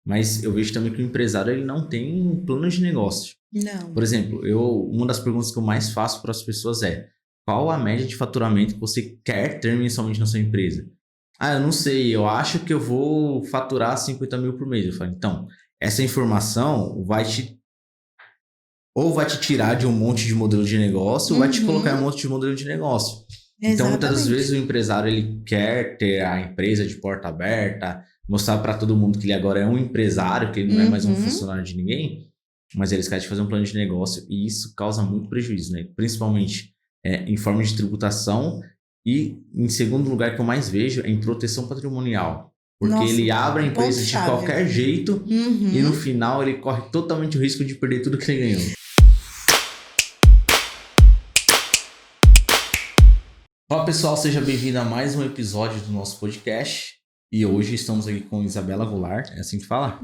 mas eu vejo também que o empresário ele não tem um plano de negócio. Não. Por exemplo, uma das perguntas que eu mais faço para as pessoas é: qual a média de faturamento que você quer ter mensalmente na sua empresa? Ah, eu não sei, eu acho que eu vou faturar 50 mil por mês. Eu falo, então, essa informação ou vai te tirar de um monte de modelo de negócio, ou vai te colocar em um monte de modelo de negócio. Então, muitas das vezes o empresário ele quer ter a empresa de porta aberta, mostrar para todo mundo que ele agora é um empresário, que ele não é mais um funcionário de ninguém, mas eles querem fazer um plano de negócio e isso causa muito prejuízo, né? Principalmente em forma de tributação e, em segundo lugar, que eu mais vejo é em proteção patrimonial. Porque ele abre a empresa de qualquer jeito e no final ele corre totalmente o risco de perder tudo que ele ganhou. Olá pessoal, seja bem-vindo a mais um episódio do nosso podcast. E hoje estamos aqui com Isabela Goulart, é assim que fala?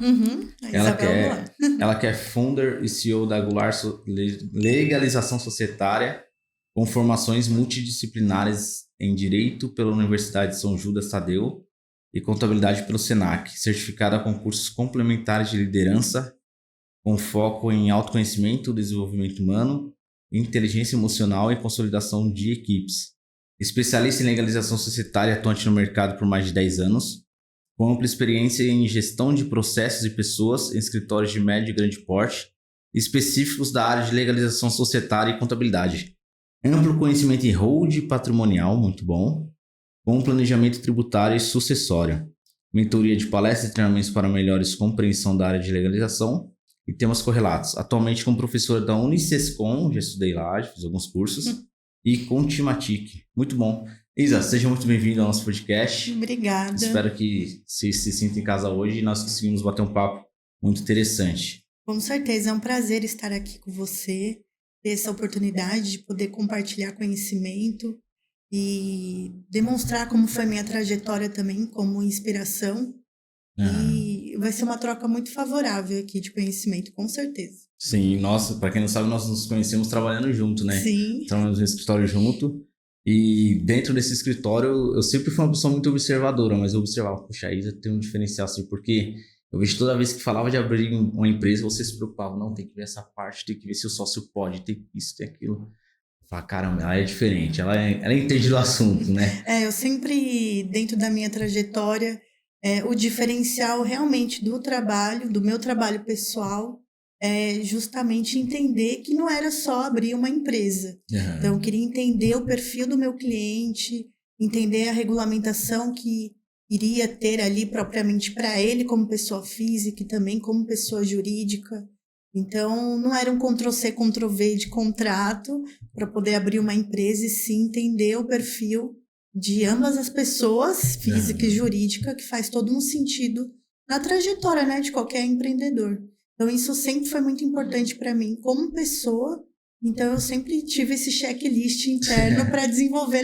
Ela que é founder e CEO da Goulart Legalização Societária, com formações multidisciplinares em Direito pela Universidade de São Judas Tadeu e Contabilidade pelo Senac, certificada a concursos complementares de liderança, com foco em autoconhecimento, desenvolvimento humano, inteligência emocional e consolidação de equipes. Especialista em legalização societária atuante no mercado por mais de 10 anos, com ampla experiência em gestão de processos e pessoas em escritórios de médio e grande porte, específicos da área de legalização societária e contabilidade. Amplo conhecimento em hold patrimonial, muito bom, com planejamento tributário e sucessório. Mentoria de palestras e treinamentos para melhores compreensão da área de legalização e temas correlatos. Atualmente como professora da Unicescom, já estudei lá, já fiz alguns cursos. E Contimatic. Muito bom. Isa, seja muito bem-vindo ao nosso podcast. Obrigada. Espero que você se sinta em casa hoje e nós conseguimos bater um papo muito interessante. Com certeza, é um prazer estar aqui com você, ter essa oportunidade de poder compartilhar conhecimento e demonstrar como foi minha trajetória também como inspiração. E vai ser uma troca muito favorável aqui de conhecimento, com certeza. Sim, nossa, para quem não sabe, nós nos conhecemos trabalhando junto, né? Sim. Trabalhamos no escritório junto. E dentro desse escritório, eu sempre fui uma pessoa muito observadora, mas eu observava, puxa, a Isa tem um diferencial assim, porque eu vejo toda vez que falava de abrir uma empresa, você se preocupava, não, tem que ver essa parte, tem que ver se o sócio pode, tem isso, tem aquilo. Eu falava, caramba, ela é diferente, ela entende do assunto, né? Eu sempre, dentro da minha trajetória, o diferencial realmente do trabalho, do meu trabalho pessoal, é justamente entender que não era só abrir uma empresa. Então, eu queria entender o perfil do meu cliente, entender a regulamentação que iria ter ali propriamente para ele como pessoa física e também como pessoa jurídica. Então, não era um Ctrl-C, Ctrl-V de contrato para poder abrir uma empresa e sim entender o perfil de ambas as pessoas, física e jurídica, que faz todo um sentido na trajetória, né, de qualquer empreendedor. Então, isso sempre foi muito importante para mim como pessoa. Então, eu sempre tive esse checklist interno para desenvolver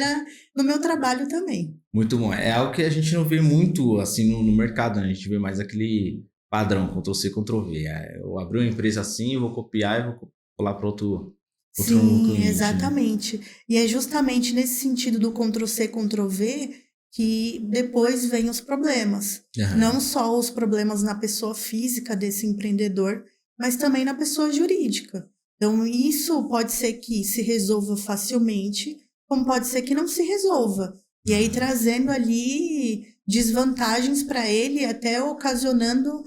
no meu trabalho também. Muito bom. É algo que a gente não vê muito assim no mercado, né? A gente vê mais aquele padrão, Ctrl-C, Ctrl-V. Eu abri uma empresa assim, eu vou copiar e vou colar para outro cliente. Exatamente. Né? E é justamente nesse sentido do Ctrl-C, Ctrl-V que depois vem os problemas. Não só os problemas na pessoa física desse empreendedor, mas também na pessoa jurídica. Então, isso pode ser que se resolva facilmente, como pode ser que não se resolva. E aí, trazendo ali desvantagens para ele, até ocasionando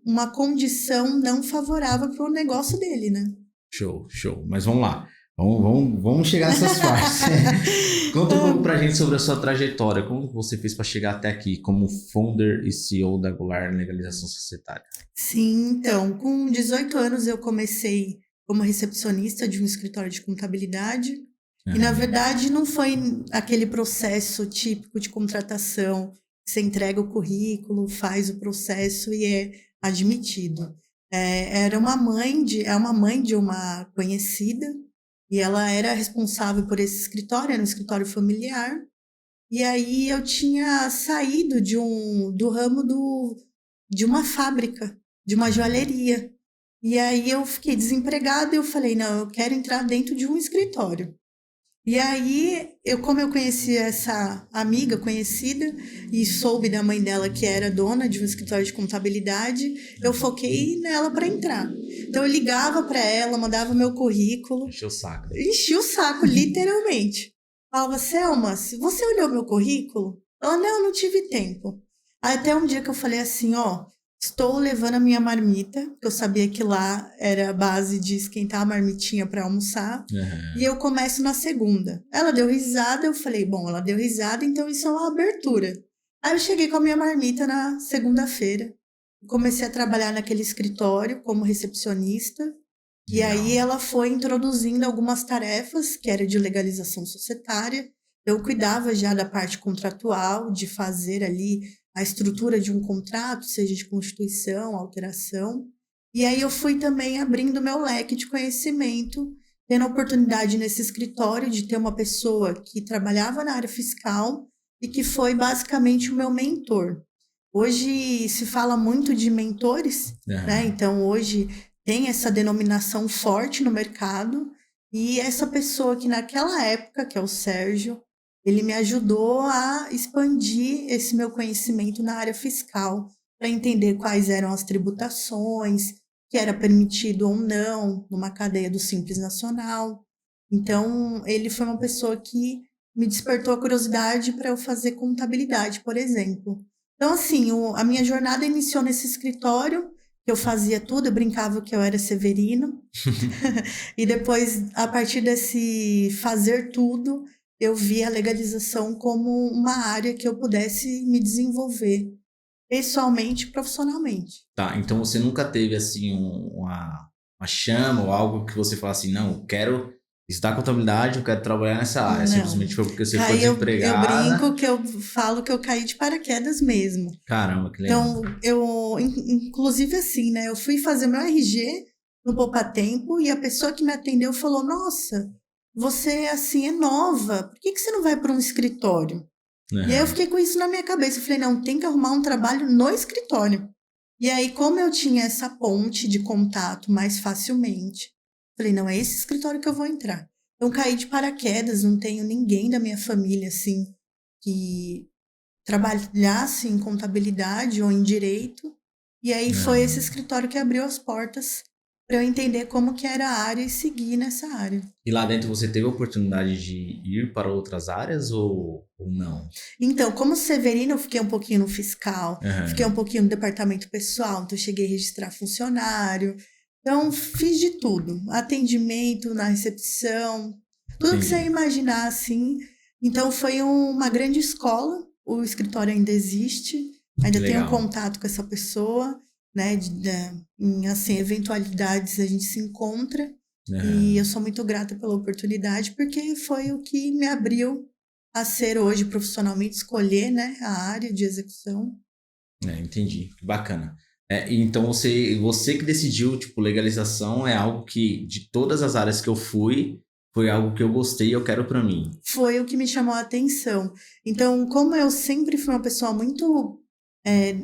uma condição não favorável para o negócio dele, né? Show. Mas vamos lá. Vamos chegar nessas partes. Conta um pouco pra gente sobre a sua trajetória. Como você fez para chegar até aqui como founder e CEO da Goulart Legalização Societária? Sim, então, com 18 anos eu comecei como recepcionista de um escritório de contabilidade. E, na verdade, não foi aquele processo típico de contratação. Você entrega o currículo, faz o processo e é admitido. É uma mãe de uma conhecida, e ela era responsável por esse escritório, era um escritório familiar. E aí eu tinha saído do ramo de uma fábrica, de uma joalheria. E aí eu fiquei desempregada e eu falei, não, eu quero entrar dentro de um escritório. E aí, como eu conheci essa amiga conhecida e soube da mãe dela que era dona de um escritório de contabilidade, eu foquei nela para entrar. Então eu ligava para ela, mandava meu currículo. Encheu o saco. Enchi o saco, literalmente. Falava, Selma, você olhou meu currículo? Ela, não tive tempo. Aí até um dia que eu falei assim, ó, estou levando a minha marmita, porque eu sabia que lá era a base de esquentar a marmitinha para almoçar, e eu começo na segunda. Ela deu risada, eu falei, bom, ela deu risada, então isso é uma abertura. Aí eu cheguei com a minha marmita na segunda-feira, comecei a trabalhar naquele escritório como recepcionista, e aí ela foi introduzindo algumas tarefas, que era de legalização societária. Eu cuidava já da parte contratual, de fazer ali a estrutura de um contrato, seja de constituição, alteração. E aí eu fui também abrindo meu leque de conhecimento, tendo a oportunidade nesse escritório de ter uma pessoa que trabalhava na área fiscal e que foi basicamente o meu mentor. Hoje se fala muito de mentores, né? Então hoje tem essa denominação forte no mercado, e essa pessoa que naquela época, que é o Sérgio, ele me ajudou a expandir esse meu conhecimento na área fiscal, para entender quais eram as tributações, que era permitido ou não numa cadeia do Simples Nacional. Então, ele foi uma pessoa que me despertou a curiosidade para eu fazer contabilidade, por exemplo. Então, assim, a minha jornada iniciou nesse escritório, que eu fazia tudo, eu brincava que eu era Severino. E depois, a partir desse fazer tudo, eu vi a legalização como uma área que eu pudesse me desenvolver pessoalmente e profissionalmente. Tá, então você nunca teve assim uma chama ou algo que você fala assim, não, eu quero estudar contabilidade, eu quero trabalhar nessa área. Não. Simplesmente foi porque você foi desempregada. Eu brinco que eu falo que eu caí de paraquedas mesmo. Caramba, que legal. Então, inclusive assim, né? Eu fui fazer meu RG no Poupa Tempo e a pessoa que me atendeu falou, nossa, você assim é nova, por que você não vai para um escritório? E aí eu fiquei com isso na minha cabeça. Eu falei, não, tem que arrumar um trabalho no escritório. E aí, como eu tinha essa ponte de contato mais facilmente, falei, não, é esse escritório que eu vou entrar. Então, caí de paraquedas, não tenho ninguém da minha família, assim, que trabalhasse em contabilidade ou em direito. E aí foi esse escritório que abriu as portas para eu entender como que era a área e seguir nessa área. E lá dentro você teve a oportunidade de ir para outras áreas ou não? Então, como Severino, eu fiquei um pouquinho no fiscal, fiquei um pouquinho no departamento pessoal, então eu cheguei a registrar funcionário. Então, fiz de tudo. Atendimento na recepção, tudo que você imaginar, assim. Então, foi uma grande escola. O escritório ainda existe, ainda tenho contato com essa pessoa, né? Em assim, eventualidades a gente se encontra. E eu sou muito grata pela oportunidade, porque foi o que me abriu a ser hoje profissionalmente, escolher, né, a área de execução. Entendi, que bacana. Então você que decidiu, tipo, legalização é algo que, de todas as áreas que eu fui, foi algo que eu gostei e eu quero para mim. Foi o que me chamou a atenção. Então, como eu sempre fui uma pessoa muito,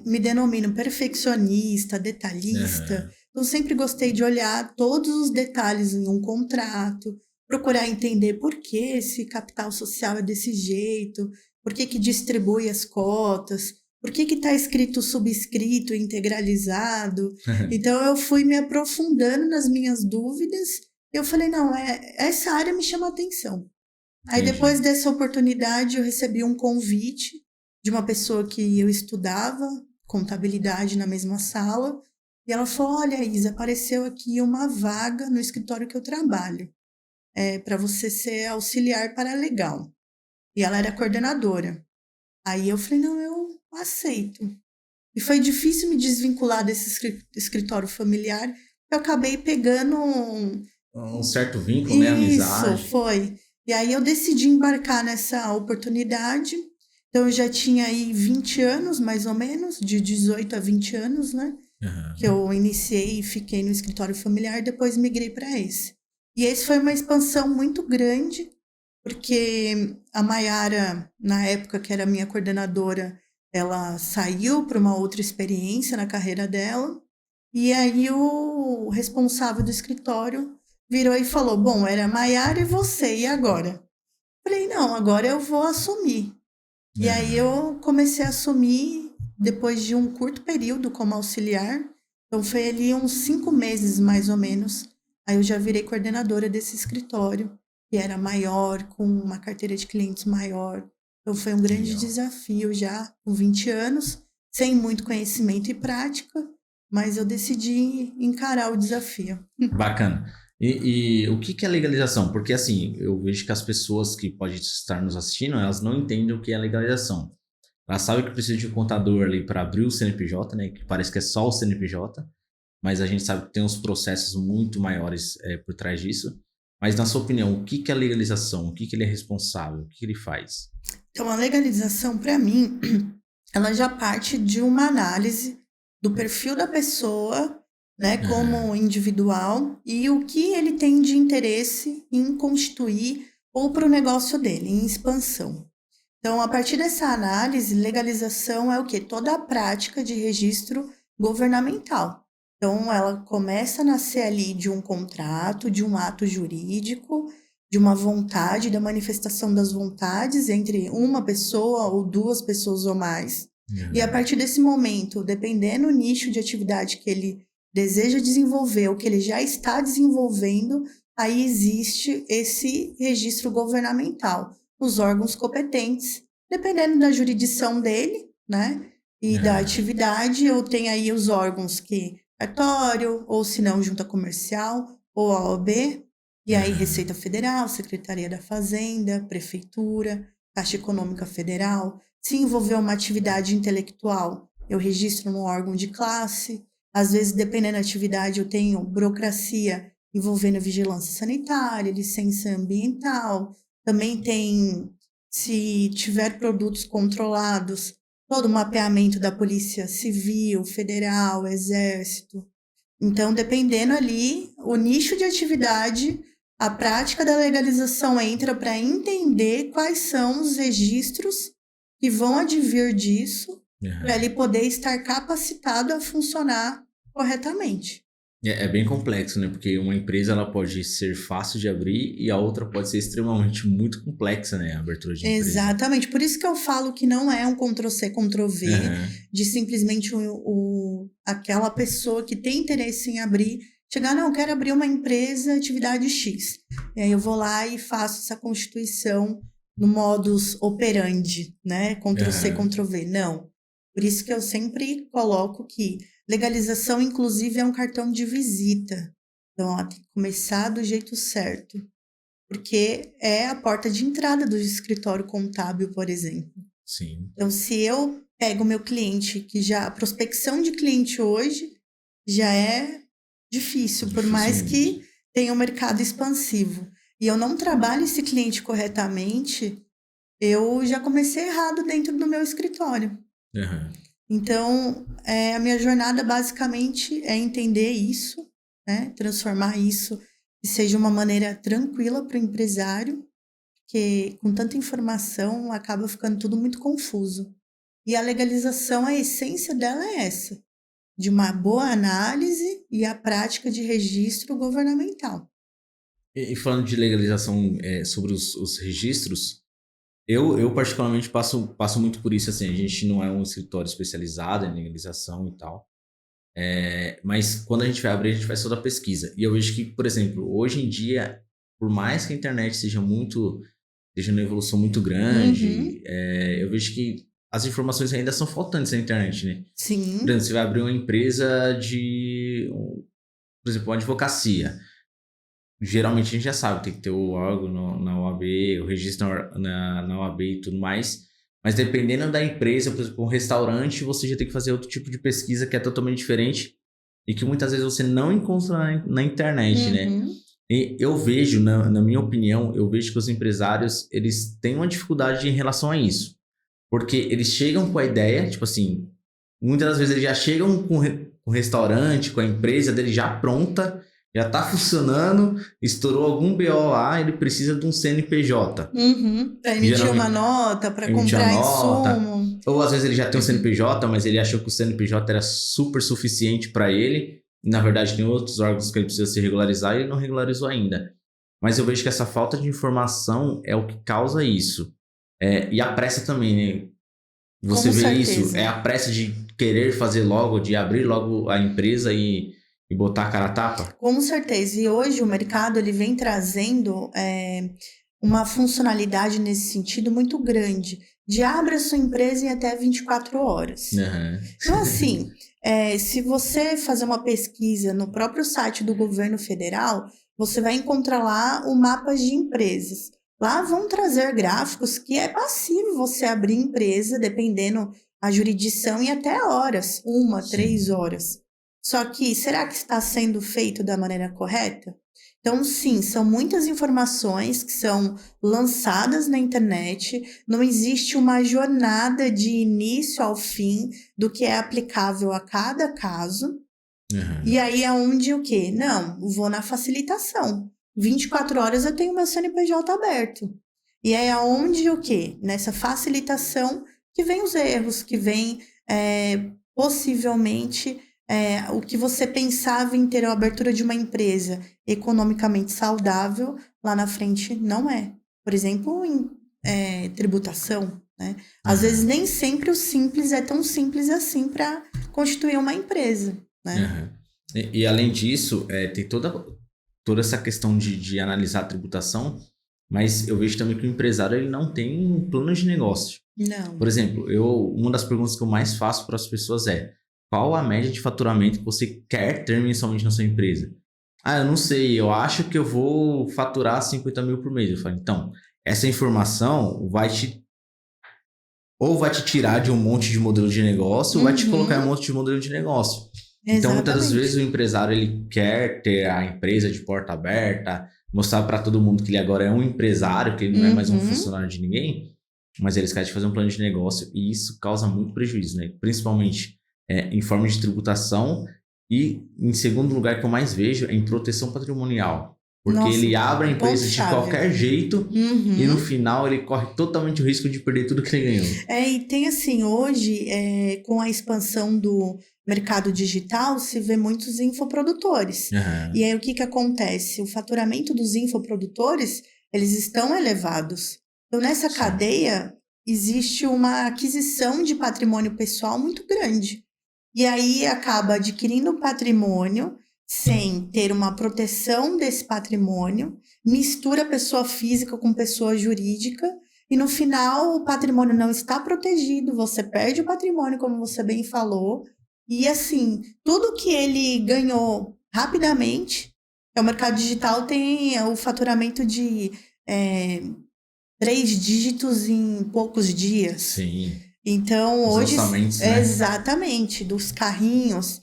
me denomino perfeccionista, detalhista, eu sempre gostei de olhar todos os detalhes em um contrato, procurar entender por que esse capital social é desse jeito, por que distribui as cotas, por que está escrito subscrito, integralizado. Então, eu fui me aprofundando nas minhas dúvidas. Eu falei, não, essa área me chama a atenção. Aí, depois dessa oportunidade, eu recebi um convite de uma pessoa que eu estudava contabilidade na mesma sala. E ela falou, olha, Isa, apareceu aqui uma vaga no escritório que eu trabalho, para você ser auxiliar paralegal. E ela era coordenadora. Aí eu falei, não, eu aceito. E foi difícil me desvincular desse escritório familiar. Eu acabei pegando um certo vínculo, né? Amizade. Isso, foi. E aí eu decidi embarcar nessa oportunidade. Então eu já tinha aí 20 anos, mais ou menos, de 18 a 20 anos, né? Que eu iniciei e fiquei no escritório familiar, depois migrei para esse. E esse foi uma expansão muito grande, porque a Maiara, na época que era minha coordenadora, ela saiu para uma outra experiência na carreira dela, e aí o responsável do escritório virou e falou, bom, era a Maiara e você, e agora? Falei, não, agora eu vou assumir. E aí eu comecei a assumir depois de um curto período como auxiliar. Então foi ali uns 5 meses, mais ou menos. Aí eu já virei coordenadora desse escritório, que era maior, com uma carteira de clientes maior. Então foi um grande desafio já, com 20 anos, sem muito conhecimento e prática, mas eu decidi encarar o desafio. Bacana. E o que é legalização? Porque assim, eu vejo que as pessoas que podem estar nos assistindo, elas não entendem o que é legalização. Elas sabem que precisa de um contador ali para abrir o CNPJ, né? Que parece que é só o CNPJ, mas a gente sabe que tem uns processos muito maiores por trás disso. Mas na sua opinião, o que é legalização? O que ele é responsável? O que ele faz? Então a legalização, para mim, ela já parte de uma análise do perfil da pessoa, né, como individual, e o que ele tem de interesse em constituir ou para o negócio dele, em expansão. Então, a partir dessa análise, legalização é o quê? Toda a prática de registro governamental. Então, ela começa a nascer ali de um contrato, de um ato jurídico, de uma vontade, da manifestação das vontades entre uma pessoa ou duas pessoas ou mais. E a partir desse momento, dependendo do nicho de atividade que ele deseja desenvolver ou que ele já está desenvolvendo, aí existe esse registro governamental, os órgãos competentes, dependendo da jurisdição dele, né? E da atividade, eu tenho aí os órgãos que cartório, ou se não, junta comercial, ou a OAB, e aí Receita Federal, Secretaria da Fazenda, Prefeitura, Caixa Econômica Federal. Se envolver uma atividade intelectual, eu registro no órgão de classe. Às vezes, dependendo da atividade, eu tenho burocracia envolvendo vigilância sanitária, licença ambiental. Também tem, se tiver produtos controlados, todo o mapeamento da Polícia Civil, Federal, Exército. Então, dependendo ali, o nicho de atividade, a prática da legalização entra para entender quais são os registros que vão advir disso, para ele poder estar capacitado a funcionar corretamente. É bem complexo, né? Porque uma empresa ela pode ser fácil de abrir e a outra pode ser extremamente muito complexa, né? A abertura de empresa. Exatamente. Por isso que eu falo que não é um Ctrl-C, Ctrl-V, de simplesmente aquela pessoa que tem interesse em abrir, chegar, não, eu quero abrir uma empresa, atividade X. E aí eu vou lá e faço essa constituição no modus operandi, né? Ctrl-C, Ctrl-V. Não. Por isso que eu sempre coloco que legalização, inclusive, é um cartão de visita. Então, ela tem que começar do jeito certo. Porque é a porta de entrada do escritório contábil, por exemplo. Sim. Então, se eu pego o meu cliente, que já a prospecção de cliente hoje já é difícil, por mais que tenha um mercado expansivo. E eu não trabalho esse cliente corretamente, eu já comecei errado dentro do meu escritório. Então, a minha jornada basicamente é entender isso, né? Transformar isso que seja uma maneira tranquila para o empresário, porque com tanta informação acaba ficando tudo muito confuso. E a legalização, a essência dela é essa, de uma boa análise e a prática de registro governamental. E falando de legalização sobre os registros, eu particularmente passo muito por isso, assim, a gente não é um escritório especializado em legalização e tal, mas quando a gente vai abrir, a gente faz toda a pesquisa. E eu vejo que, por exemplo, hoje em dia, por mais que a internet seja uma evolução muito grande, eu vejo que as informações ainda são faltantes na internet, né? Sim. Por exemplo, você vai abrir uma empresa por exemplo, uma advocacia. Geralmente a gente já sabe, tem que ter o órgão na OAB, o registro na OAB e tudo mais. Mas dependendo da empresa, por exemplo, um restaurante, você já tem que fazer outro tipo de pesquisa que é totalmente diferente e que muitas vezes você não encontra na internet, né? E eu vejo, na minha opinião, eu vejo que os empresários, eles têm uma dificuldade em relação a isso. Porque eles chegam com a ideia, tipo assim, muitas das vezes eles já chegam com o restaurante, com a empresa dele já pronta, já tá funcionando, estourou algum BO lá, ele precisa de um CNPJ. Para emitir uma nota, para comprar insumo. Ou às vezes ele já tem um CNPJ, mas ele achou que o CNPJ era super suficiente para ele. E, na verdade, tem outros órgãos que ele precisa se regularizar e ele não regularizou ainda. Mas eu vejo que essa falta de informação é o que causa isso. E a pressa também, né? Você vê isso? É a pressa de querer fazer logo, de abrir logo a empresa e botar a cara a tapa? Com certeza. E hoje o mercado ele vem trazendo uma funcionalidade nesse sentido muito grande. De abra sua empresa em até 24 horas. Uhum. Então, assim, se você fazer uma pesquisa no próprio site do governo federal, você vai encontrar lá o mapa de empresas. Lá vão trazer gráficos que é passível você abrir empresa, dependendo a jurisdição, em até horas, 1, 3 horas. Só que, será que está sendo feito da maneira correta? Então, sim, são muitas informações que são lançadas na internet, não existe uma jornada de início ao fim do que é aplicável a cada caso. Uhum. E aí é onde o quê? Não, vou na facilitação. 24 horas eu tenho meu CNPJ aberto. E aí é onde o quê? Nessa facilitação que vem os erros, que vem possivelmente o que você pensava em ter a abertura de uma empresa economicamente saudável, lá na frente não é. Por exemplo, em tributação, né? Às vezes nem sempre o simples é tão simples assim para constituir uma empresa, né? E além disso, tem toda essa questão de analisar a tributação, mas eu vejo também que o empresário ele não tem um plano de negócio. Não. Por exemplo, uma das perguntas que eu mais faço para as pessoas é: qual a média de faturamento que você quer ter mensalmente na sua empresa? Eu não sei, eu acho que eu vou faturar 50 mil por mês. Eu falo, então, essa informação vai te tirar de um monte de modelo de negócio, ou vai te colocar em um monte de modelo de negócio. Exatamente. Então, muitas das vezes o empresário ele quer ter a empresa de porta aberta, mostrar para todo mundo que ele agora é um empresário, que ele não é mais um funcionário de ninguém, mas eles querem fazer um plano de negócio e isso causa muito prejuízo, né? Principalmente em forma de tributação e, em segundo lugar, que eu mais vejo é em proteção patrimonial. Porque ele abre a empresa de qualquer jeito e no final ele corre totalmente o risco de perder tudo que ele ganhou. E tem assim, hoje, com a expansão do mercado digital, se vê muitos infoprodutores. E aí o que acontece? O faturamento dos infoprodutores, eles estão elevados. Então nessa cadeia existe uma aquisição de patrimônio pessoal muito grande. E aí acaba adquirindo patrimônio sem ter uma proteção desse patrimônio, mistura pessoa física com pessoa jurídica, e no final o patrimônio não está protegido, você perde o patrimônio, como você bem falou, e assim, tudo que ele ganhou rapidamente, o mercado digital tem o faturamento de 3 dígitos em poucos dias. Sim. Então, hoje... Né? Exatamente, dos carrinhos.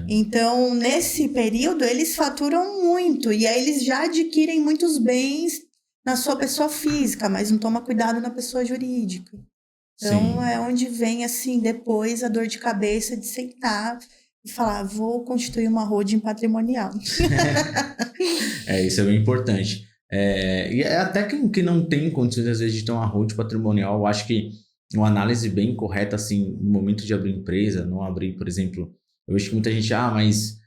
Então, nesse período, eles faturam muito. E aí, eles já adquirem muitos bens na sua pessoa física, mas não toma cuidado na pessoa jurídica. Então, é onde vem, assim, depois a dor de cabeça de sentar e falar, vou constituir uma holding patrimonial. Isso é bem importante. E até quem não tem condições, às vezes, de ter uma holding patrimonial, eu acho que uma análise bem correta, assim, no momento de abrir empresa, não abrir, por exemplo... Eu vejo que muita gente, mas...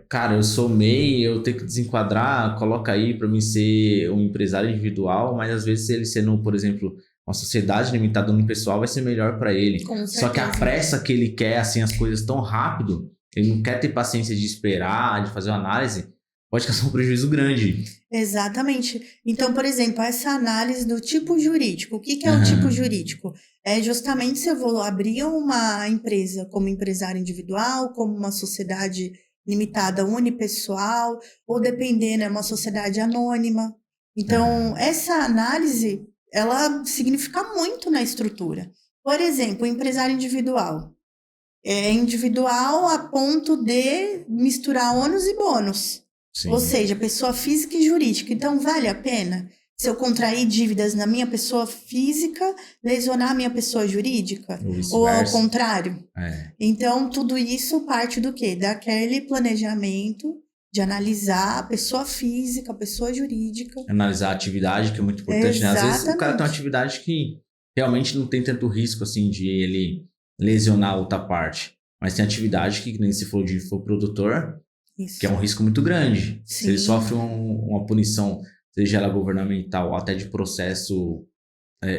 cara, eu sou MEI, eu tenho que desenquadrar, coloca aí para mim ser um empresário individual, mas às vezes ele sendo, por exemplo, uma sociedade limitada unipessoal vai ser melhor para ele. Só que a pressa que ele quer, assim, as coisas tão rápido, ele não quer ter paciência de esperar, de fazer uma análise, pode causar um prejuízo grande. Exatamente. Então, por exemplo, essa análise do tipo jurídico. O que é o tipo jurídico? É justamente se eu vou abrir uma empresa como empresário individual, como uma sociedade limitada unipessoal, ou dependendo, é uma sociedade anônima. Então, essa análise, ela significa muito na estrutura. Por exemplo, o empresário individual. É individual a ponto de misturar ônus e bônus. Sim. Ou seja, pessoa física e jurídica. Então, vale a pena? Se eu contrair dívidas na minha pessoa física, lesionar a minha pessoa jurídica? Ou ao contrário? Então, tudo isso parte do quê? Daquele planejamento de analisar a pessoa física, a pessoa jurídica. Analisar a atividade, que é muito importante. Né? Às vezes o cara tem uma atividade que realmente não tem tanto risco assim, de ele lesionar a outra parte. Mas tem atividade que, nem se for de infoprodutor, que é um risco muito grande. Sim. Se ele sofre uma punição seja ela governamental ou até de processo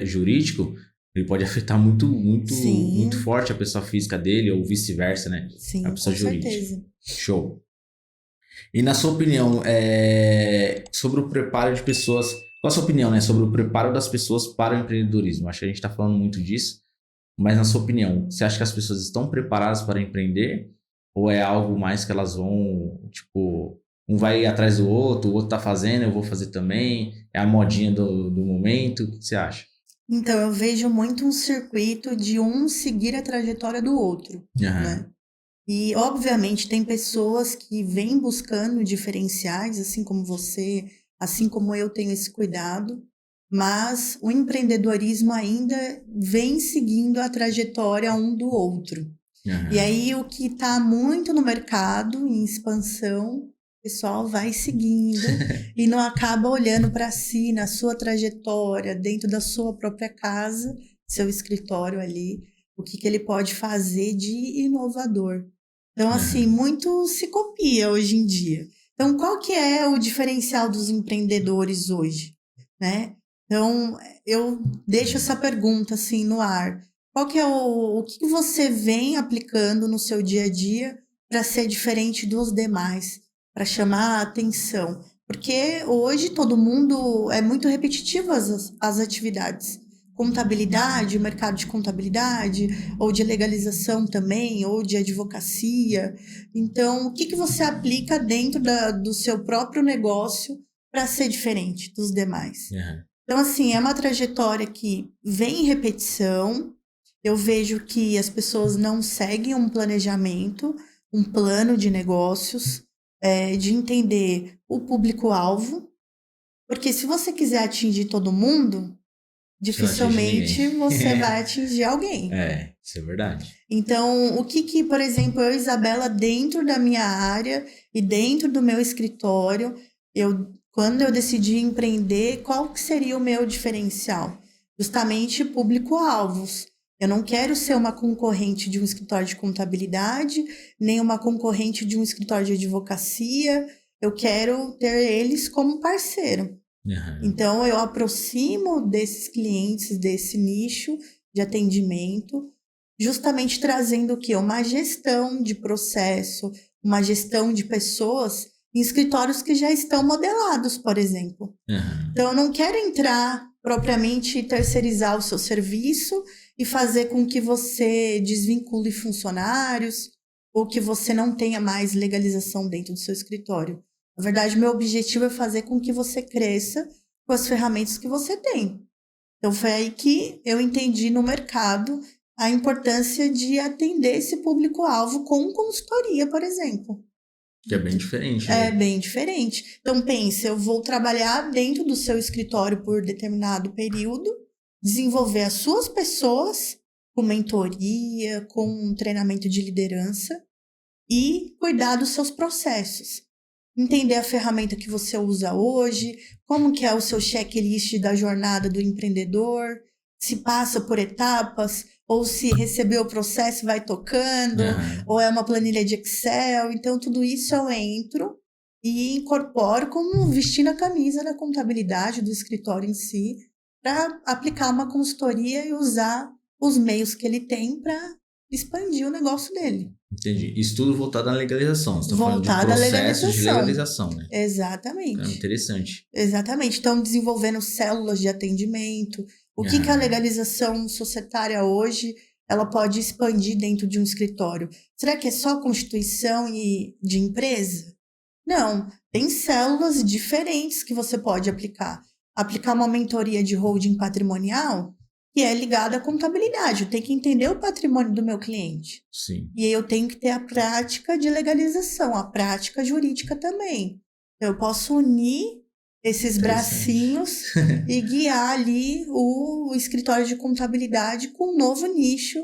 jurídico, ele pode afetar muito forte a pessoa física dele ou vice-versa, né? Sim, a pessoa com jurídica. certeza. Show. E na sua opinião, sobre o preparo de pessoas... Qual a sua opinião, né, sobre o preparo das pessoas para o empreendedorismo? Acho que a gente está falando muito disso, mas na sua opinião, você acha que as pessoas estão preparadas para empreender? Ou é algo mais que elas vão, tipo, um vai atrás do outro, o outro tá fazendo, eu vou fazer também, é a modinha do momento, o que você acha? Então, eu vejo muito um circuito de um seguir a trajetória do outro, né? E, obviamente, tem pessoas que vêm buscando diferenciais, assim como você, assim como eu tenho esse cuidado, mas o empreendedorismo ainda vem seguindo a trajetória um do outro. E aí, o que está muito no mercado, em expansão, o pessoal vai seguindo e não acaba olhando para si, na sua trajetória, dentro da sua própria casa, seu escritório ali, o que ele pode fazer de inovador. Então, assim, muito se copia hoje em dia. Então, qual que é o diferencial dos empreendedores hoje, né? Então, eu deixo essa pergunta assim no ar. Qual que é o que você vem aplicando no seu dia a dia para ser diferente dos demais, para chamar a atenção? Porque hoje todo mundo é muito repetitivo as atividades. Contabilidade, mercado de contabilidade, ou de legalização também, ou de advocacia. Então, o que você aplica dentro do seu próprio negócio para ser diferente dos demais? Então, assim, é uma trajetória que vem em repetição. Eu vejo que as pessoas não seguem um planejamento, um plano de negócios, de entender o público-alvo. Porque se você quiser atingir todo mundo, dificilmente você vai atingir alguém. Isso é verdade. Então, o que, por exemplo, eu, Isabela, dentro da minha área e dentro do meu escritório, quando eu decidi empreender, qual que seria o meu diferencial? Justamente público-alvos. Eu não quero ser uma concorrente de um escritório de contabilidade, nem uma concorrente de um escritório de advocacia. Eu quero ter eles como parceiro. Então, eu aproximo desses clientes, desse nicho de atendimento, justamente trazendo o quê? Uma gestão de processo, uma gestão de pessoas em escritórios que já estão modelados, por exemplo. Então, eu não quero entrar propriamente e terceirizar o seu serviço e fazer com que você desvincule funcionários ou que você não tenha mais legalização dentro do seu escritório. Na verdade, meu objetivo é fazer com que você cresça com as ferramentas que você tem. Então, foi aí que eu entendi no mercado a importância de atender esse público-alvo com consultoria, por exemplo. Que é bem diferente, né? É bem diferente. Então, pense, eu vou trabalhar dentro do seu escritório por determinado período, desenvolver as suas pessoas com mentoria, com treinamento de liderança e cuidar dos seus processos. Entender a ferramenta que você usa hoje, como que é o seu checklist da jornada do empreendedor, se passa por etapas, ou se recebeu o processo e vai tocando, ou é uma planilha de Excel. Então, tudo isso eu entro e incorporo como vestindo a camisa da contabilidade do escritório em si, para aplicar uma consultoria e usar os meios que ele tem para expandir o negócio dele. Entendi. Isso tudo voltado à legalização. Você está falando de processo de legalização, né? Exatamente. É interessante. Exatamente. Estão desenvolvendo células de atendimento. O que a legalização societária hoje ela pode expandir dentro de um escritório? Será que é só constituição de empresa? Não. Tem células diferentes que você pode aplicar. Aplicar uma mentoria de holding patrimonial que é ligada à contabilidade. Eu tenho que entender o patrimônio do meu cliente. Sim. E eu tenho que ter a prática de legalização, a prática jurídica também. Eu posso unir esses bracinhos e guiar ali o escritório de contabilidade com um novo nicho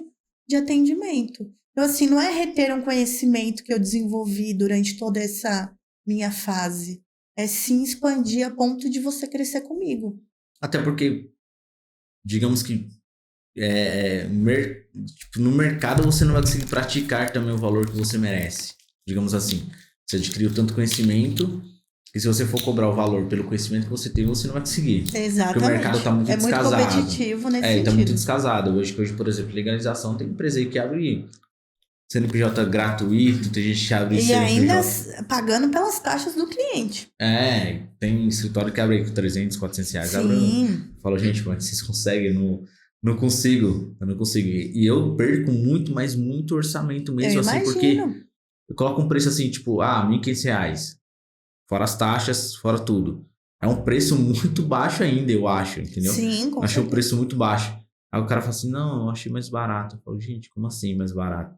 de atendimento. Então, assim, não é reter um conhecimento que eu desenvolvi durante toda essa minha fase. É sim expandir a ponto de você crescer comigo. Até porque, digamos que no mercado você não vai conseguir praticar também o valor que você merece. Digamos assim, você adquiriu tanto conhecimento Porque se você for cobrar o valor pelo conhecimento que você tem, você não vai conseguir. Exatamente. Porque o mercado está muito descasado. É muito competitivo nesse sentido. Está muito descasado. Hoje, por exemplo, legalização, tem empresa aí que abre CNPJ gratuito, tem gente que abre CNPJ. E ainda pagando pelas taxas do cliente. Tem escritório que abre com 300, 400 reais. Sim. Fala, gente, como é que vocês conseguem? Não consigo. Eu não consigo. E eu perco muito, mas muito orçamento mesmo, assim, porque eu coloco um preço assim, tipo, R$1.500. Fora as taxas, fora tudo. É um preço muito baixo ainda, eu acho, entendeu? Sim, com Achei um preço muito baixo. Aí o cara fala assim, não, eu achei mais barato. Eu falo, gente, como assim mais barato?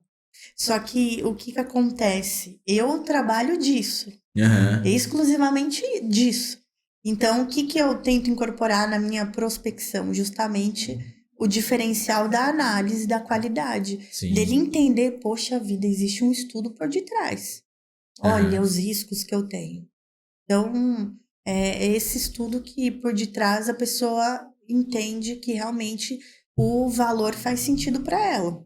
Só que o que acontece? Eu trabalho disso. Exclusivamente disso. Então, o que eu tento incorporar na minha prospecção? Justamente o diferencial da análise da qualidade. Sim. Dele entender, poxa vida, existe um estudo por detrás. Olha os riscos que eu tenho. Então, é esse estudo que por detrás a pessoa entende que realmente o valor faz sentido para ela.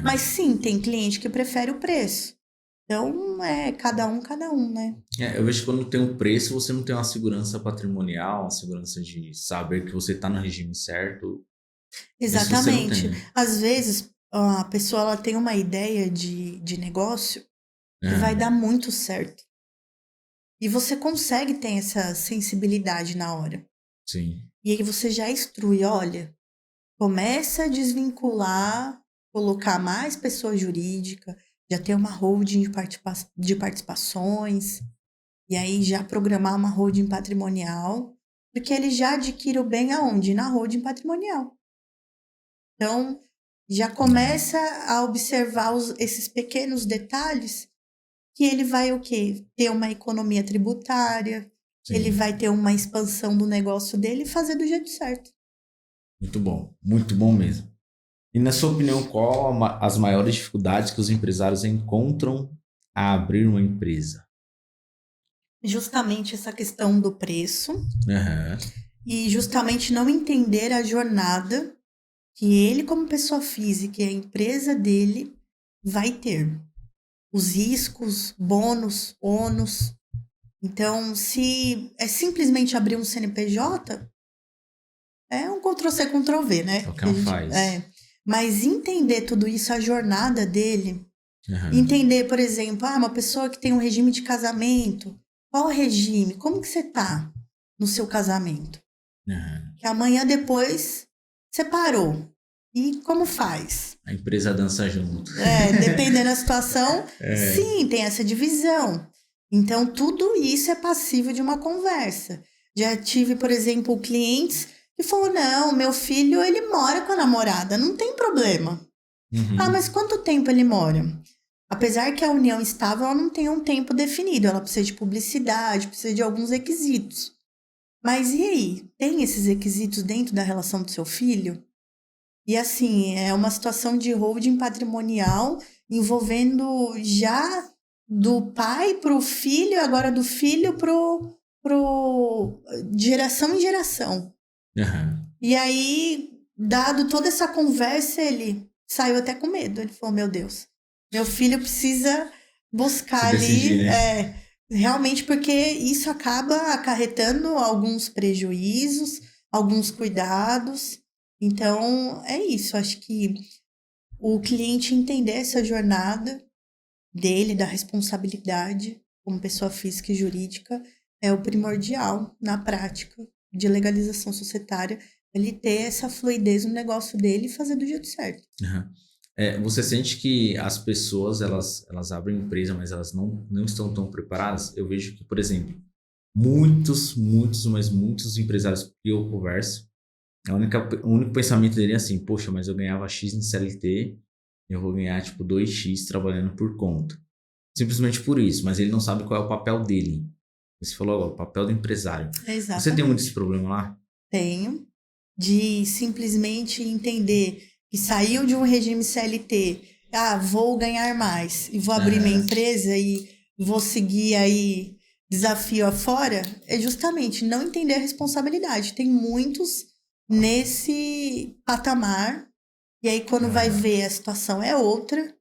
Mas sim, tem cliente que prefere o preço. Então, cada um, né? Eu vejo que quando tem um preço, você não tem uma segurança patrimonial, uma segurança de saber que você está no regime certo. Exatamente. Às vezes, a pessoa ela tem uma ideia de negócio que vai dar muito certo. E você consegue ter essa sensibilidade na hora. Sim. E aí você já instrui, olha, começa a desvincular, colocar mais pessoa jurídica, já ter uma holding de participações, e aí já programar uma holding patrimonial, porque ele já adquire o bem aonde? Na holding patrimonial. Então, já começa a observar esses pequenos detalhes que ele vai o quê? Ter uma economia tributária, Sim. Ele vai ter uma expansão do negócio dele e fazer do jeito certo. Muito bom mesmo. E na sua opinião, qual as maiores dificuldades que os empresários encontram a abrir uma empresa? Justamente essa questão do preço e justamente não entender a jornada que ele, como pessoa física, e a empresa dele vai ter. Os riscos, bônus, ônus. Então, se é simplesmente abrir um CNPJ, é um Ctrl-C, Ctrl-V, né? É o que ela faz. Mas entender tudo isso, a jornada dele, entender, por exemplo, uma pessoa que tem um regime de casamento, qual o regime? Como que você tá no seu casamento? Que amanhã depois separou. E como faz? A empresa dança junto. Dependendo da situação, sim, tem essa divisão. Então, tudo isso é passível de uma conversa. Já tive, por exemplo, clientes que falaram, não, meu filho, ele mora com a namorada, não tem problema. Mas quanto tempo ele mora? Apesar que a união estável, ela não tem um tempo definido, ela precisa de publicidade, precisa de alguns requisitos. Mas e aí? Tem esses requisitos dentro da relação do seu filho? E assim, é uma situação de holding patrimonial envolvendo já do pai para o filho, agora do filho pro geração em geração. E aí, dado toda essa conversa, ele saiu até com medo. Ele falou, meu Deus, meu filho precisa buscar ali... Né? Realmente, porque isso acaba acarretando alguns prejuízos, alguns cuidados. Então, é isso. Acho que o cliente entender essa jornada dele, da responsabilidade como pessoa física e jurídica, é o primordial na prática de legalização societária. Ele ter essa fluidez no negócio dele e fazer do jeito certo. Você sente que as pessoas, elas abrem empresa, mas elas não estão tão preparadas? Eu vejo que, por exemplo, muitos empresários que eu converso, o único pensamento dele é assim, poxa, mas eu ganhava X no CLT, eu vou ganhar tipo 2X trabalhando por conta. Simplesmente por isso, mas ele não sabe qual é o papel dele. Você falou, o papel do empresário. Exatamente. Você tem muito esse problema lá? Tenho. De simplesmente entender que saiu de um regime CLT, vou ganhar mais e vou abrir minha empresa e vou seguir aí desafio afora, é justamente não entender a responsabilidade. Tem muitos nesse patamar, e aí quando vai ver a situação é outra.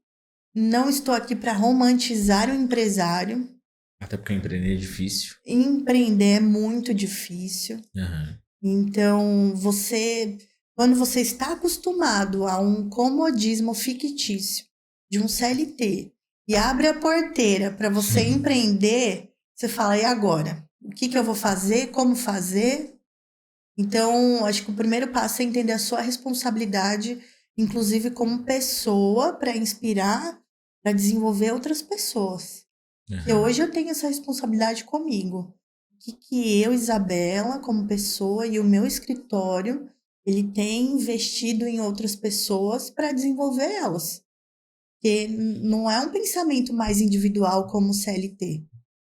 Não estou aqui para romantizar o empresário, Até porque empreender é difícil. Empreender é muito difícil. Uhum. Então, quando você está acostumado a um comodismo fictício de um CLT e abre a porteira para você empreender, você fala, e agora? O que eu vou fazer? Como fazer? Então, acho que o primeiro passo é entender a sua responsabilidade, inclusive como pessoa, para inspirar, para desenvolver outras pessoas. E hoje eu tenho essa responsabilidade comigo. O que eu, Isabela, como pessoa, e o meu escritório, ele tem investido em outras pessoas para desenvolver elas. Porque não é um pensamento mais individual como o CLT.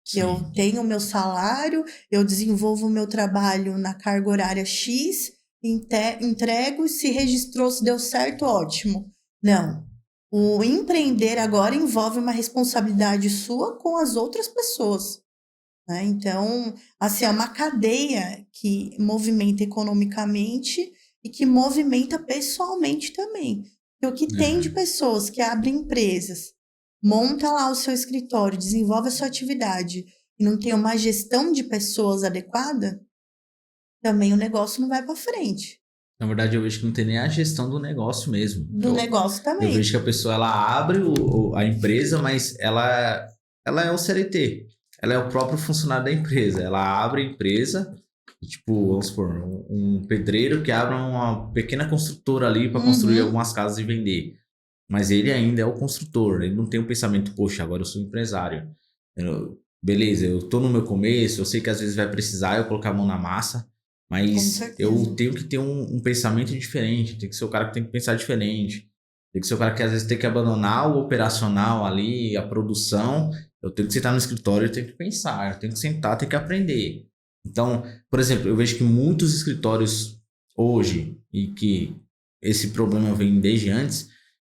Sim. Eu tenho o meu salário, eu desenvolvo o meu trabalho na carga horária X, entrego, se registrou, se deu certo, ótimo. Não. O empreender agora envolve uma responsabilidade sua com as outras pessoas. Né? Então, assim, é uma cadeia que movimenta economicamente e que movimenta pessoalmente também. Porque o que tem de pessoas que abrem empresas, monta lá o seu escritório, desenvolve a sua atividade e não tem uma gestão de pessoas adequada, também o negócio não vai para frente. Na verdade, eu vejo que não tem nem a gestão do negócio mesmo. Negócio também. Eu vejo que a pessoa, ela abre a empresa, mas ela é o CLT. Ela é o próprio funcionário da empresa. Ela abre a empresa, tipo, vamos supor, um pedreiro que abre uma pequena construtora ali para construir algumas casas e vender. Mas ele ainda é o construtor. Ele não tem o pensamento, poxa, agora eu sou empresário. Beleza, eu tô no meu começo, eu sei que às vezes vai precisar eu colocar a mão na massa, mas eu tenho que ter um pensamento diferente, tem que ser o cara que tem que pensar diferente, tem que ser o cara que às vezes tem que abandonar o operacional ali, a produção, eu tenho que sentar no escritório, eu tenho que pensar, eu tenho que sentar, tenho que aprender. Então, por exemplo, eu vejo que muitos escritórios hoje, e que esse problema vem desde antes,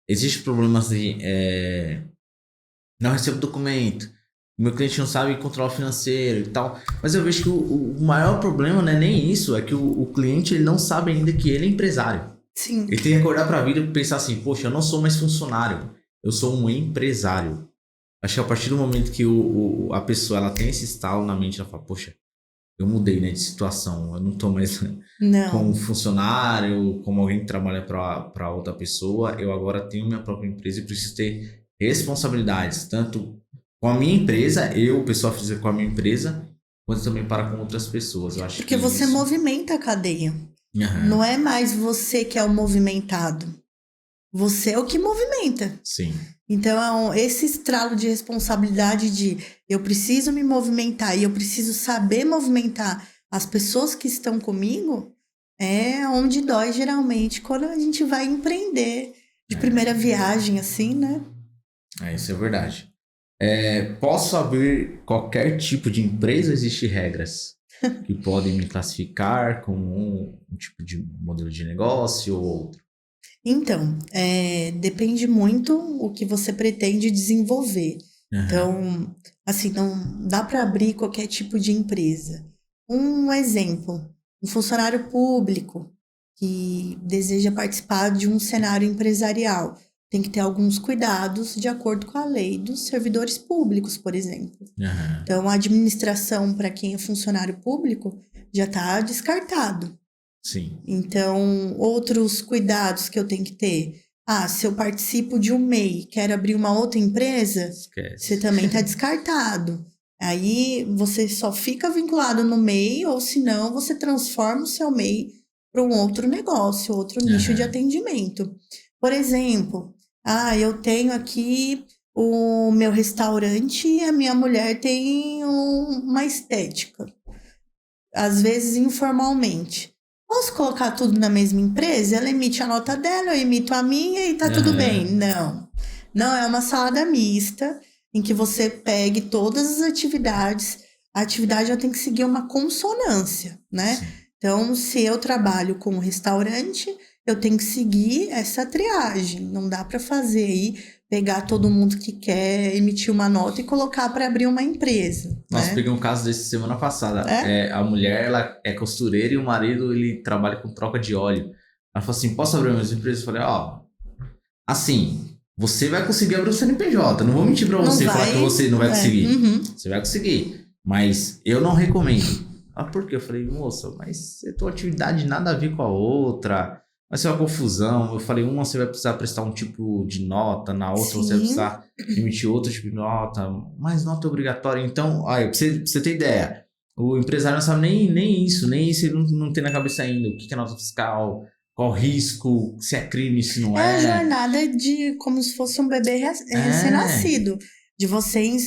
existem problemas de não recebo documento, o meu cliente não sabe controlar o financeiro e tal. Mas eu vejo que o maior problema não é nem isso, é que o cliente ele não sabe ainda que ele é empresário. Sim. Ele tem que acordar para a vida e pensar assim, poxa, eu não sou mais funcionário, eu sou um empresário. Acho que a partir do momento que a pessoa ela tem esse estalo na mente, ela fala, poxa, eu mudei, né, de situação, eu não tô mais como funcionário, como alguém que trabalha para outra pessoa, eu agora tenho minha própria empresa e preciso ter responsabilidades, tanto com a minha empresa, pessoa física com a minha empresa, quanto também para com outras pessoas. Eu acho porque você movimenta a cadeia. Não é mais você que é o movimentado. Você é o que movimenta. Sim. Então, esse estralo de responsabilidade de eu preciso me movimentar e eu preciso saber movimentar as pessoas que estão comigo é onde dói geralmente quando a gente vai empreender de primeira viagem, assim, né? Isso é verdade. Posso abrir qualquer tipo de empresa ou existem regras que podem me classificar como um tipo de modelo de negócio ou outro? Então, depende muito o que você pretende desenvolver. Então, assim, não dá para abrir qualquer tipo de empresa. Um exemplo, um funcionário público que deseja participar de um cenário empresarial tem que ter alguns cuidados de acordo com a lei dos servidores públicos, por exemplo. Então, a administração para quem é funcionário público já está descartado. Sim. Então, outros cuidados que eu tenho que ter. Se eu participo de um MEI, quero abrir uma outra empresa, você também está descartado. Aí você só fica vinculado no MEI, ou senão você transforma o seu MEI para um outro negócio, outro nicho de atendimento. Por exemplo, eu tenho aqui o meu restaurante e a minha mulher tem uma estética. Às vezes informalmente. Posso colocar tudo na mesma empresa? Ela emite a nota dela, eu emito a minha e tá tudo bem. Não. Não, é uma salada mista em que você pegue todas as atividades. A atividade já tem que seguir uma consonância, né? Sim. Então, se eu trabalho com um restaurante, eu tenho que seguir essa triagem. Não dá para fazer aí, pegar todo mundo que quer emitir uma nota e colocar para abrir uma empresa. Nós pegamos um caso desse semana passada. A mulher, ela é costureira e o marido, ele trabalha com troca de óleo. Ela falou assim, posso abrir minhas empresas? Eu falei, assim, você vai conseguir abrir o CNPJ. Não vou mentir pra você e falar que você não vai conseguir. Você vai conseguir. Mas eu não recomendo. Por quê? Eu falei, moça, mas a tua atividade nada a ver com a outra. Vai ser uma confusão. Eu falei, uma você vai precisar prestar um tipo de nota, na outra você vai precisar emitir outro tipo de nota, mas nota obrigatória. Então, aí, pra você ter ideia, o empresário não sabe nem isso ele não tem na cabeça ainda. O que é nota fiscal, qual o risco, se é crime, se não é. É a jornada de como se fosse um bebê recém-nascido. De você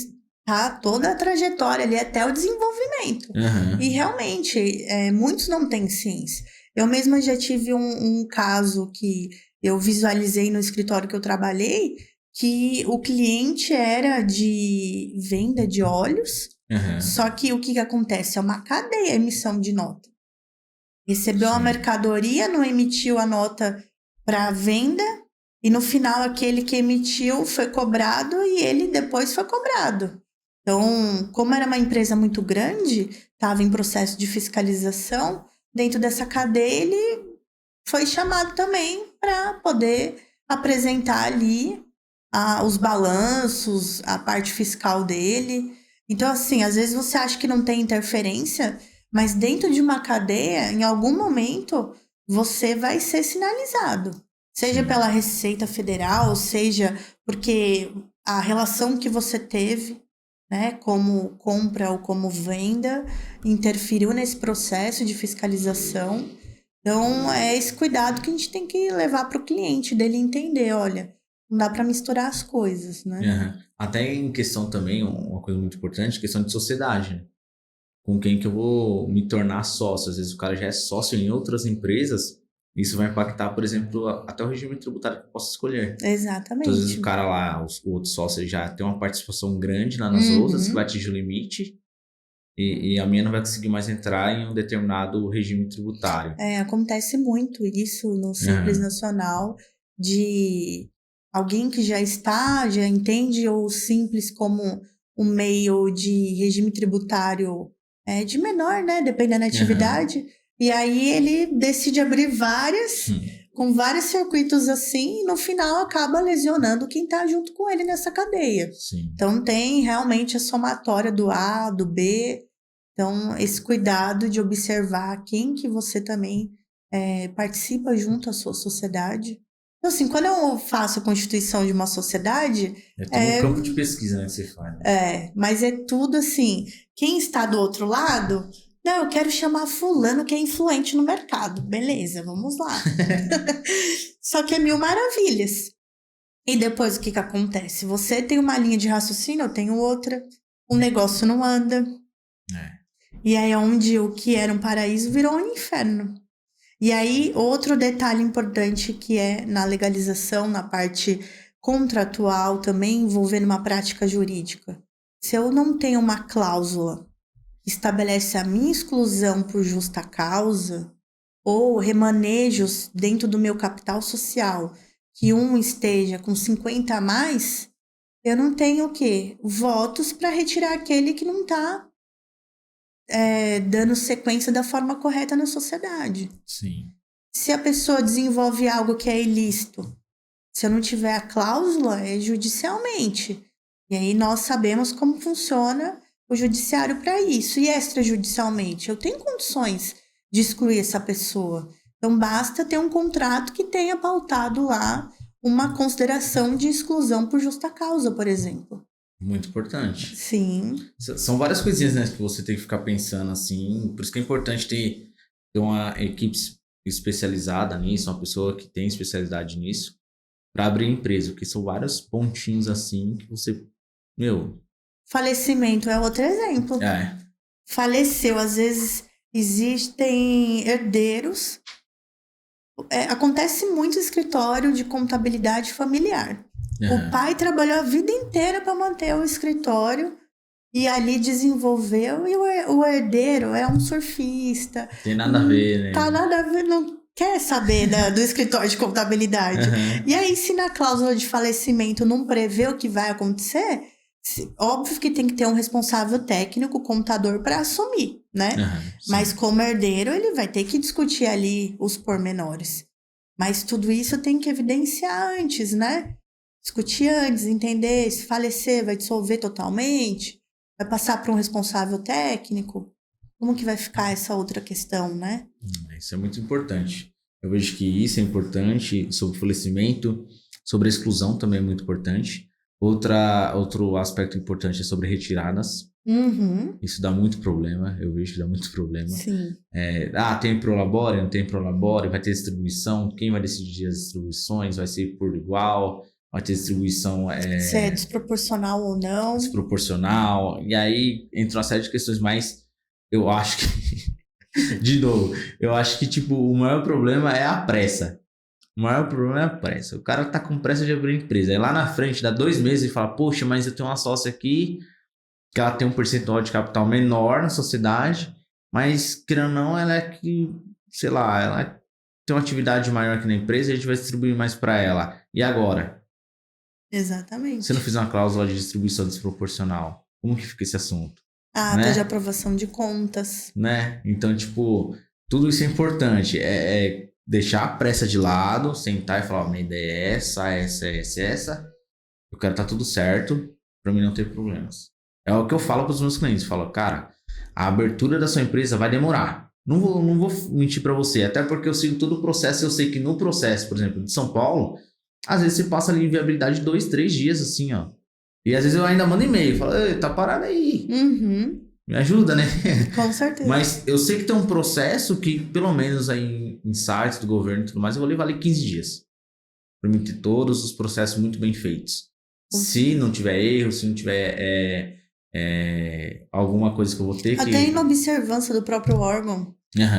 toda a trajetória ali até o desenvolvimento. E realmente, muitos não têm ciência. Eu mesma já tive um caso que eu visualizei no escritório que eu trabalhei, que o cliente era de venda de óleos, só que o que acontece? É uma cadeia a emissão de nota. Recebeu a mercadoria, não emitiu a nota para venda, e no final aquele que emitiu foi cobrado e ele depois foi cobrado. Então, como era uma empresa muito grande, estava em processo de fiscalização, dentro dessa cadeia ele foi chamado também para poder apresentar ali os balanços, a parte fiscal dele. Então, assim, às vezes você acha que não tem interferência, mas dentro de uma cadeia, em algum momento, você vai ser sinalizado. Seja pela Receita Federal, seja porque a relação que você teve, né, como compra ou como venda, interferiu nesse processo de fiscalização. Então, é esse cuidado que a gente tem que levar para o cliente, dele entender, olha, não dá para misturar as coisas, né? Até em questão também, uma coisa muito importante, questão de sociedade, né? Com quem que eu vou me tornar sócio. Às vezes o cara já é sócio em outras empresas, isso vai impactar, por exemplo, até o regime tributário que eu posso escolher. Exatamente. Então, às vezes o cara lá, o outro sócio, ele já tem uma participação grande lá nas outras, que vai atingir o limite, e a minha não vai conseguir mais entrar em um determinado regime tributário. Acontece muito isso no Simples Nacional, de alguém que já entende o Simples como um meio de regime tributário de menor, né? Dependendo da atividade. E aí ele decide abrir várias, com vários circuitos assim, e no final acaba lesionando quem está junto com ele nessa cadeia. Então tem realmente a somatória do A, do B. Então, esse cuidado de observar quem que você também participa junto à sua sociedade. Então, assim, quando eu faço a constituição de uma sociedade... É todo um campo de pesquisa, né, que você faz. Né? Mas é tudo assim, quem está do outro lado... Não, eu quero chamar fulano que é influente no mercado. Beleza, vamos lá. Só que é mil maravilhas. E depois o que acontece? Você tem uma linha de raciocínio, eu tenho outra. O negócio não anda. E aí é onde o que era um paraíso virou um inferno. E aí, outro detalhe importante que é na legalização, na parte contratual, também envolvendo uma prática jurídica. Se eu não tenho uma cláusula que estabelece a minha exclusão por justa causa, ou remanejos dentro do meu capital social, que um esteja com 50 a mais, eu não tenho o quê? Votos para retirar aquele que não está dando sequência da forma correta na sociedade. Se a pessoa desenvolve algo que é ilícito, se eu não tiver a cláusula, é judicialmente. E aí nós sabemos como funciona o judiciário para isso. E extrajudicialmente, eu tenho condições de excluir essa pessoa. Então basta ter um contrato que tenha pautado lá uma consideração de exclusão por justa causa, por exemplo. Muito importante. Sim. São várias coisinhas, né, que você tem que ficar pensando assim. Por isso que é importante ter uma equipe especializada nisso, uma pessoa que tem especialidade nisso, para abrir empresa, porque são vários pontinhos assim que você... Falecimento é outro exemplo. Faleceu, às vezes existem herdeiros. Acontece muito em escritório de contabilidade familiar. O pai trabalhou a vida inteira para manter o escritório e ali desenvolveu, e o herdeiro é um surfista. Tem nada a ver, né? Tá nada a ver, não quer saber do escritório de contabilidade. E aí, se na cláusula de falecimento não prevê o que vai acontecer, óbvio que tem que ter um responsável técnico, contador, para assumir, né? Mas como herdeiro, ele vai ter que discutir ali os pormenores. Mas tudo isso tem que evidenciar antes, né? discutir antes, entender se falecer vai dissolver totalmente, vai passar para um responsável técnico, como que vai ficar essa outra questão, né? Isso é muito importante. Eu vejo que isso é importante sobre o falecimento, sobre a exclusão também é muito importante. Outro aspecto importante é sobre retiradas. Isso dá muito problema, eu vejo que dá muito problema. Sim. Tem Prolabore, não tem Prolabore, vai ter distribuição, quem vai decidir as distribuições, vai ser por igual, vai ter distribuição... Se é desproporcional ou não. Desproporcional, e aí entra uma série de questões, mas eu acho que, de novo, eu acho que tipo, o maior problema é a pressa. O maior problema é a pressa. O cara tá com pressa de abrir empresa, aí lá na frente dá 2 meses e fala, poxa, mas eu tenho uma sócia aqui, que ela tem um percentual de capital menor na sociedade, mas, querendo ou não, ela é que, sei lá, ela tem uma atividade maior aqui na empresa e a gente vai distribuir mais para ela. E agora? Exatamente. Se não fizer uma cláusula de distribuição desproporcional, como que fica esse assunto? Ata de aprovação de contas. Né? Então, tipo, tudo isso é importante. É deixar a pressa de lado, sentar e falar, minha ideia é essa. Eu quero estar tudo certo para mim não ter problemas. É o que eu falo para os meus clientes. Eu falo, cara, a abertura da sua empresa vai demorar. Não vou mentir para você, até porque eu sigo todo o processo. Eu sei que no processo, por exemplo, de São Paulo, às vezes você passa ali em viabilidade 2, 3 dias, assim, ó. E às vezes eu ainda mando e-mail, falo, tá parado aí. Me ajuda, né? Com certeza. Mas eu sei que tem um processo que, pelo menos aí em sites do governo e tudo mais, eu vou levar ali 15 dias. Para mim ter todos os processos muito bem feitos. Se não tiver erro, se não tiver alguma coisa que eu vou ter que... Até na observância do próprio órgão.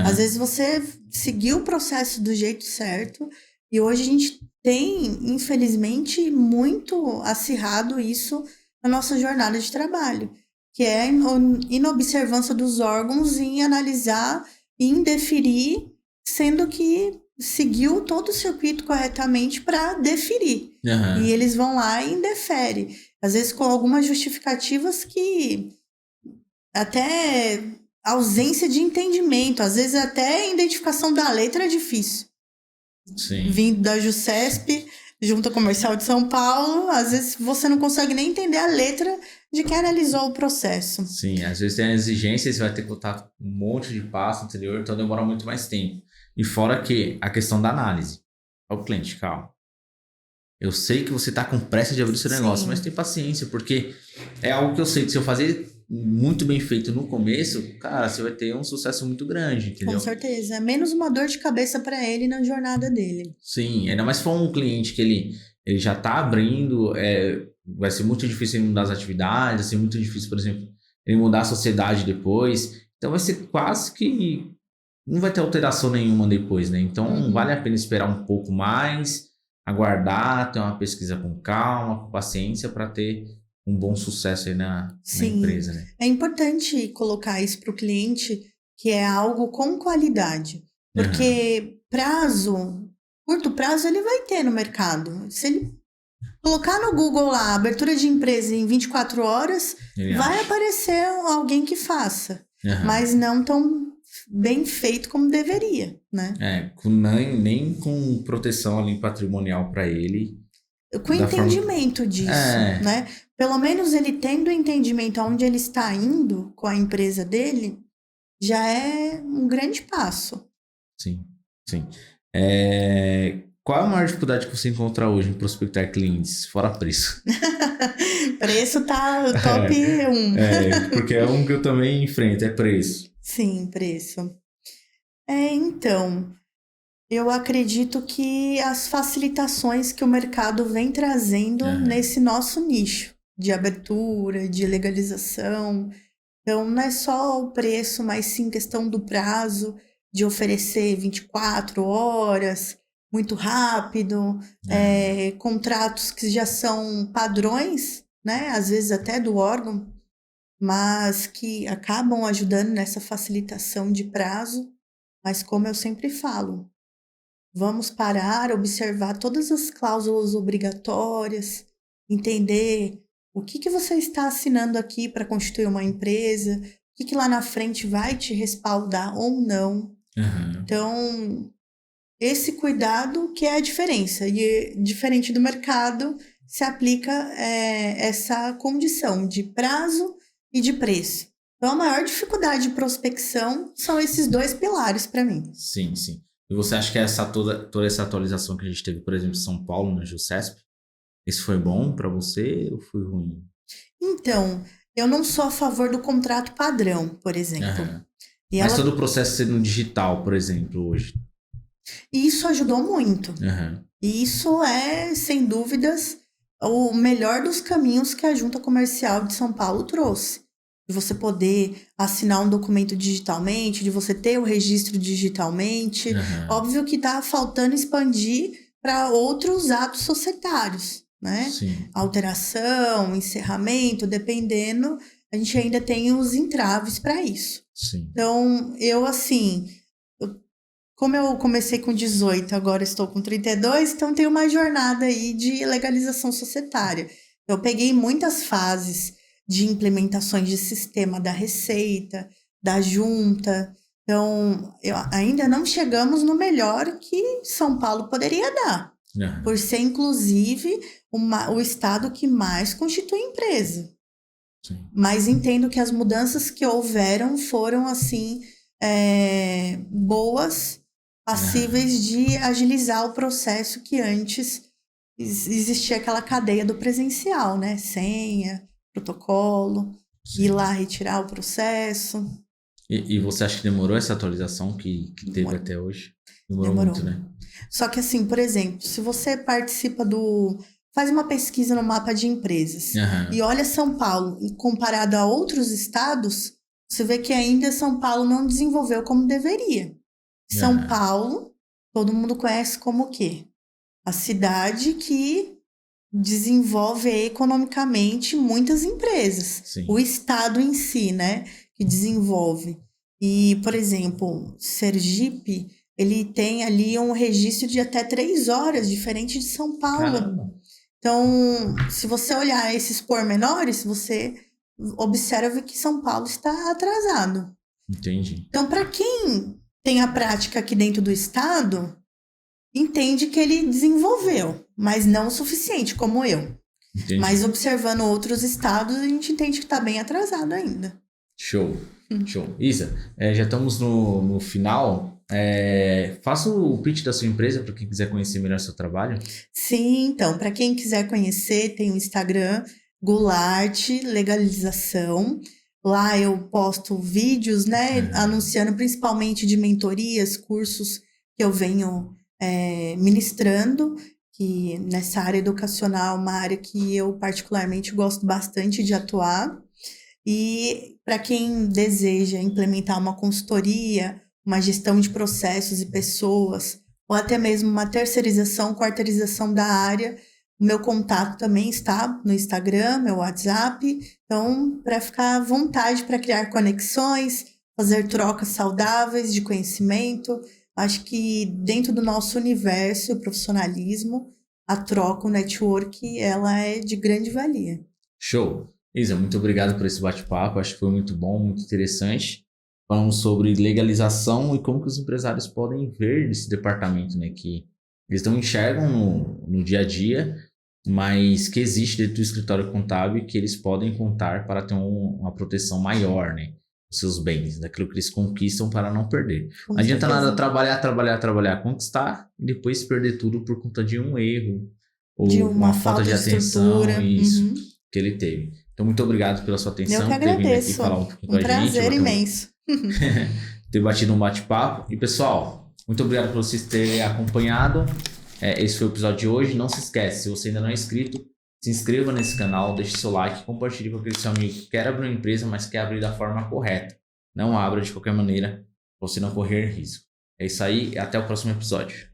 Às vezes você seguiu o processo do jeito certo e hoje a gente tem, infelizmente, muito acirrado isso na nossa jornada de trabalho, que é a inobservância dos órgãos em analisar e indeferir, sendo que seguiu todo o circuito corretamente para deferir. E eles vão lá e indeferem. Às vezes com algumas justificativas que até ausência de entendimento, às vezes até a identificação da letra é difícil. Sim. Vindo da Jusesp, Junta Comercial de São Paulo, às vezes você não consegue nem entender a letra de quem analisou o processo. Sim, às vezes tem a exigência, você vai ter que botar um monte de passo anterior, então demora muito mais tempo. E fora que a questão da análise. Ó, o cliente, calma. Eu sei que você tá com pressa de abrir seu negócio, mas tem paciência, porque é algo que eu sei que se eu fazer muito bem feito no começo, cara, você vai ter um sucesso muito grande, entendeu? Com certeza. É menos uma dor de cabeça para ele na jornada dele. Sim, ainda mais se for um cliente que ele já tá abrindo, vai ser muito difícil ele mudar as atividades, vai ser muito difícil, por exemplo, ele mudar a sociedade depois. Então vai ser quase que não vai ter alteração nenhuma depois, né? Então vale a pena esperar um pouco mais, aguardar, ter uma pesquisa com calma, com paciência para ter um bom sucesso aí na empresa, né? É importante colocar isso para o cliente, que é algo com qualidade. Porque curto prazo ele vai ter no mercado. Se ele colocar no Google lá, abertura de empresa em 24 horas, vai aparecer alguém que faça. Mas não tão bem feito como deveria, né? Nem com proteção ali patrimonial para ele. Com entendimento disso, né? Pelo menos ele tendo entendimento aonde ele está indo com a empresa dele, já é um grande passo. Sim. Qual é a maior dificuldade que você encontra hoje em prospectar clientes, fora preço? Preço tá top 1. Porque é um que eu também enfrento, é preço. Sim, preço. Então, eu acredito que as facilitações que o mercado vem trazendo nesse nosso nicho de abertura, de legalização. Então, não é só o preço, mas sim questão do prazo, de oferecer 24 horas, muito rápido, contratos que já são padrões, né? Às vezes até do órgão, mas que acabam ajudando nessa facilitação de prazo. Mas como eu sempre falo, vamos parar, observar todas as cláusulas obrigatórias, entender o que você está assinando aqui para constituir uma empresa, o que lá na frente vai te respaldar ou não. Então, esse cuidado que é a diferença. E diferente do mercado, se aplica essa condição de prazo e de preço. Então, a maior dificuldade de prospecção são esses 2 pilares para mim. Sim, sim. E você acha que toda essa atualização que a gente teve, por exemplo, em São Paulo, na Jusesp, isso foi bom para você ou foi ruim? Então, eu não sou a favor do contrato padrão, por exemplo. Mas todo o processo sendo digital, por exemplo, hoje. E isso ajudou muito. E isso é, sem dúvidas, o melhor dos caminhos que a Junta Comercial de São Paulo trouxe. De você poder assinar um documento digitalmente, de você ter o registro digitalmente. Óbvio que está faltando expandir para outros atos societários, né? Sim. Alteração, encerramento, dependendo, a gente ainda tem os entraves para isso. Sim. Então, como eu comecei com 18, agora estou com 32, então tem uma jornada aí de legalização societária. Eu peguei muitas fases de implementações de sistema da Receita, da Junta. Então, ainda não chegamos no melhor que São Paulo poderia dar. Por ser, inclusive, o estado que mais constitui empresa. Sim. Mas entendo que as mudanças que houveram foram, assim, boas, passíveis de agilizar o processo que antes existia aquela cadeia do presencial, né? Senha, protocolo, ir lá retirar o processo. E você acha que demorou essa atualização que teve até hoje? Demorou muito, né? Só que assim, por exemplo, se você participa faz uma pesquisa no mapa de empresas e olha São Paulo comparado a outros estados, você vê que ainda São Paulo não desenvolveu como deveria. São Paulo, todo mundo conhece como o quê? A cidade que desenvolve economicamente muitas empresas. Sim. O estado em si, né, que desenvolve. E, por exemplo, Sergipe, ele tem ali um registro de até 3 horas, diferente de São Paulo. Caramba. Então, se você olhar esses pormenores, você observa que São Paulo está atrasado. Entendi. Então, para quem tem a prática aqui dentro do estado, entende que ele desenvolveu, mas não o suficiente, como eu. Entendi. Mas observando outros estados, a gente entende que está bem atrasado ainda. Show. Show. Isa, já estamos no final. Faça o pitch da sua empresa para quem quiser conhecer melhor seu trabalho. Sim, então, para quem quiser conhecer, tem o Instagram, Goulart Legalização. Lá eu posto vídeos, né, anunciando principalmente de mentorias, cursos que eu venho ministrando, que nessa área educacional, uma área que eu particularmente gosto bastante de atuar. E para quem deseja implementar uma consultoria, uma gestão de processos e pessoas, ou até mesmo uma terceirização, quarteirização da área, o meu contato também está no Instagram, meu WhatsApp. Então, para ficar à vontade para criar conexões, fazer trocas saudáveis de conhecimento, acho que dentro do nosso universo, o profissionalismo, a troca, o network, ela é de grande valia. Show! Isa, muito obrigado por esse bate-papo, acho que foi muito bom, muito interessante. Falamos sobre legalização e como que os empresários podem ver nesse departamento, né, que eles não enxergam no dia a dia, mas que existe dentro do escritório contábil que eles podem contar para ter uma proteção maior, né, dos seus bens, daquilo que eles conquistam para não perder. Não adianta nada trabalhar, conquistar e depois perder tudo por conta de um erro ou de uma falta de atenção que ele teve. Então, muito obrigado pela sua atenção. Eu que agradeço. Ter vindo aqui falar um pouquinho com a gente. Prazer imenso. Ter batido um bate-papo. E, pessoal, muito obrigado por vocês terem acompanhado. Esse foi o episódio de hoje. Não se esquece, se você ainda não é inscrito, se inscreva nesse canal, deixe seu like, compartilhe com aquele seu amigo que quer abrir uma empresa, mas quer abrir da forma correta. Não abra de qualquer maneira, para você não correr risco. É isso aí, até o próximo episódio.